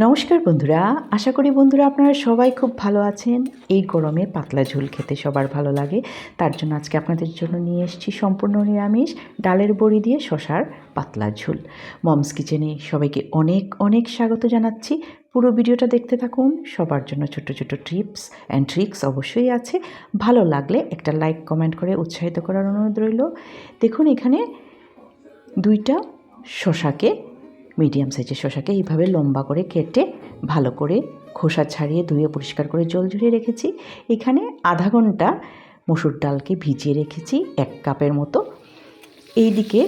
নমস্কার বন্ধুরা, আশা করি বন্ধুরা আপনারা সবাই খুব ভালো আছেন। এই গরমে পাতলা ঝোল খেতে সবার ভালো লাগে, তার জন্য আজকে আপনাদের জন্য নিয়ে এসেছি সম্পূর্ণ নিরামিষ ডালের বড়ি দিয়ে শশার পাতলা ঝোল। মমস কিচেনে সবাইকে অনেক অনেক স্বাগত জানাচ্ছি। পুরো ভিডিওটা দেখতে থাকুন। সবার জন্য ছোট ছোট টিপস অ্যান্ড ট্রিক্স অবশ্যই আছে। ভালো লাগলে একটা লাইক কমেন্ট করে উৎসাহিত করার অনুরোধ রইল। দেখুন এখানে দুইটা শশাকে মিডিয়াম সাইজের শশাকে এইভাবে লম্বা করে কেটে ভালো করে খোসা ছাড়িয়ে ধুয়ে পরিষ্কার করে জল ঝরিয়ে রেখেছি। এখানে আধা ঘন্টা মসুর ডালকে ভিজিয়ে রেখেছি 1 কাপের মতো। এইদিকে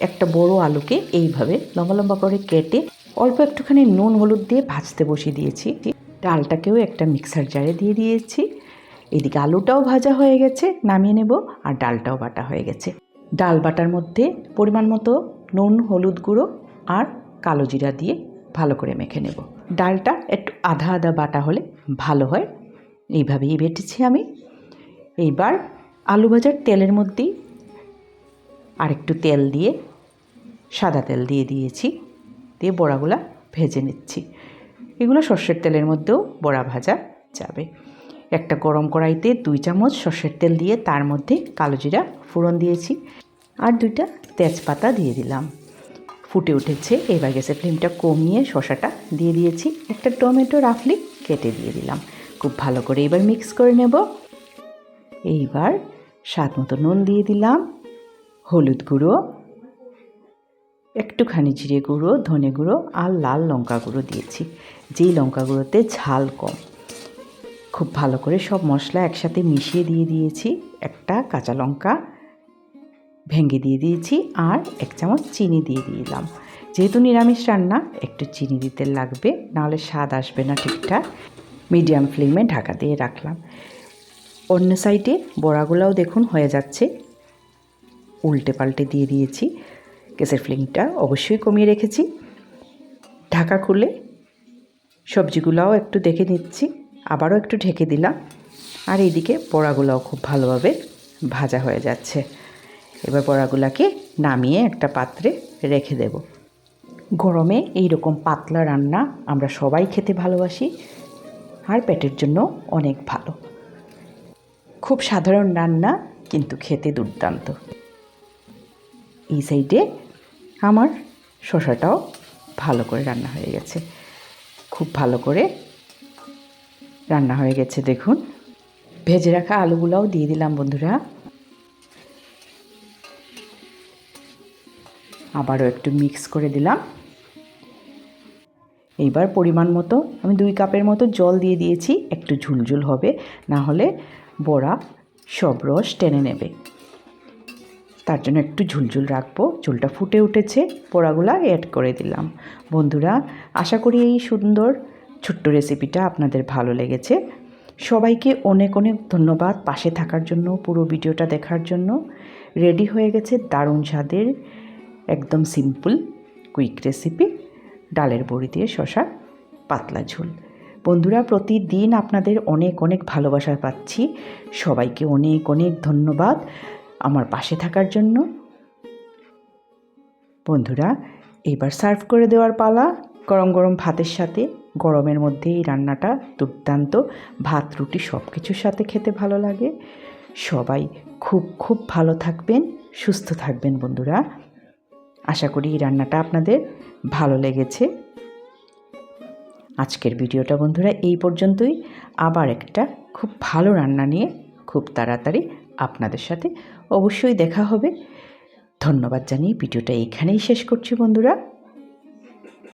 একটা বড় আলুকে এইভাবে লম্বা লম্বা করে কেটে অল্প একটুখানি নুন হলুদ দিয়ে ভাজতে বসিয়ে দিয়েছি। ডালটাকেও একটা মিক্সার জারে দিয়ে দিয়েছি। এদিকে আলুটাও ভাজা হয়ে গেছে, নামিয়ে নেব। আর ডালটাও বাটা হয়ে গেছে। ডাল বাটার মধ্যে পরিমাণ মতো নুন হলুদ গুঁড়ো আর কালো জিরা দিয়ে ভালো করে মেখে নেব। ডালটা একটু আধা আধা বাটা হলে ভালো হয়। এইভাবেই বেটেছি আমি। এইবার আলু ভাজার তেলের মধ্যেই আরেকটু তেল দিয়ে সাদা তেল দিয়ে দিয়েছি, দিয়ে বড়াগুলা ভেজে নিচ্ছি। এগুলো সর্ষের তেলের মধ্যেও বড়া ভাজা যাবে। একটা গরম কড়াইতে 2 চামচ সর্ষের তেল দিয়ে তার মধ্যে কালো জিরা ফোড়ন দিয়েছি আর 2টা তেজপাতা দিয়ে দিলাম। ফুটে উঠেছে। এবার গ্যাসের ফ্লেমটা কমিয়ে শশাটা দিয়ে দিয়েছি। একটা টমেটো রাফলি কেটে দিয়ে দিলাম। খুব ভালো করে এবার মিক্স করে নেব। এইবার স্বাদ মতো নুন দিয়ে দিলাম, হলুদ গুঁড়ো, একটুখানি জিরে গুঁড়ো, ধনে গুঁড়ো আর লাল লঙ্কা গুঁড়ো দিয়েছি, যেই লঙ্কা গুঁড়োতে ঝাল কম। খুব ভালো করে সব মশলা একসাথে মিশিয়ে দিয়ে দিয়েছি। একটা কাঁচা লঙ্কা ভেঙে দিয়ে দিয়েছি আর 1 চামচ চিনি দিয়ে দিলাম। যেহেতু নিরামিষ রান্না একটু চিনি দিতে লাগবে, নাহলে স্বাদ আসবে না ঠিকঠাক। মিডিয়াম ফ্লেমে ঢাকা দিয়ে রাখলাম। অন্য সাইডে বড়াগুলোও দেখুন হয়ে যাচ্ছে, উল্টে পাল্টে দিয়ে দিয়েছি। গ্যাসের ফ্লেমটা অবশ্যই কমিয়ে রেখেছি। ঢাকা খুলে সবজিগুলোও একটু দেখে নিচ্ছি, আবারও একটু ঢেকে দিলাম। আর এইদিকে বড়াগুলোও খুব ভালোভাবে ভাজা হয়ে যাচ্ছে। এবার বড়াগুলাকে নামিয়ে একটা পাত্রে রেখে দেব। গরমে এইরকম পাতলা রান্না আমরা সবাই খেতে ভালোবাসি আর পেটের জন্য অনেক ভালো। খুব সাধারণ রান্না কিন্তু খেতে দুর্দান্ত। এই সাইডে আমার শশাটাও ভালো করে রান্না হয়ে গেছে। খুব ভালো করে রান্না হয়ে গেছে দেখুন। ভেজে রাখা আলুগুলাও দিয়ে দিলাম বন্ধুরা। আবারও একটু মিক্স করে দিলাম। এইবার পরিমাণ মতো আমি 2 কাপের মতো জল দিয়ে দিয়েছি। একটু ঝুলঝুল হবে, না হলে বড়া সব রস টেনে নেবে। তার জন্য একটু ঝুলঝুল রাখবো। ঝোলটা ফুটে উঠেছে, বড়াগুলা অ্যাড করে দিলাম। বন্ধুরা, আশা করি এই সুন্দর ছোট্ট রেসিপিটা আপনাদের ভালো লেগেছে। সবাইকে অনেক অনেক ধন্যবাদ পাশে থাকার জন্য, পুরো ভিডিওটা দেখার জন্য। রেডি হয়ে গেছে দারুণ স্বাদের একদম সিম্পল কুইক রেসিপি ডালের বড়ি দিয়ে শশার পাতলা ঝোল। বন্ধুরা, প্রতিদিন আপনাদের অনেক অনেক ভালোবাসা পাচ্ছি। সবাইকে অনেক অনেক ধন্যবাদ আমার পাশে থাকার জন্য। বন্ধুরা, এবার সার্ভ করে দেওয়ার পালা। গরম গরম ভাতের সাথে, গরমের মধ্যে এই রান্নাটা দুর্দান্ত। ভাত রুটি সব কিছুর সাথে খেতে ভালো লাগে। সবাই খুব খুব ভালো থাকবেন, সুস্থ থাকবেন বন্ধুরা। আশা করি এই রান্নাটা আপনাদের ভালো লেগেছে। আজকের ভিডিওটা বন্ধুরা এই পর্যন্তই। আবার একটা খুব ভালো রান্না নিয়ে খুব তাড়াতাড়ি আপনাদের সাথে অবশ্যই দেখা হবে। ধন্যবাদ জানিয়ে ভিডিওটা এখানেই শেষ করছি বন্ধুরা।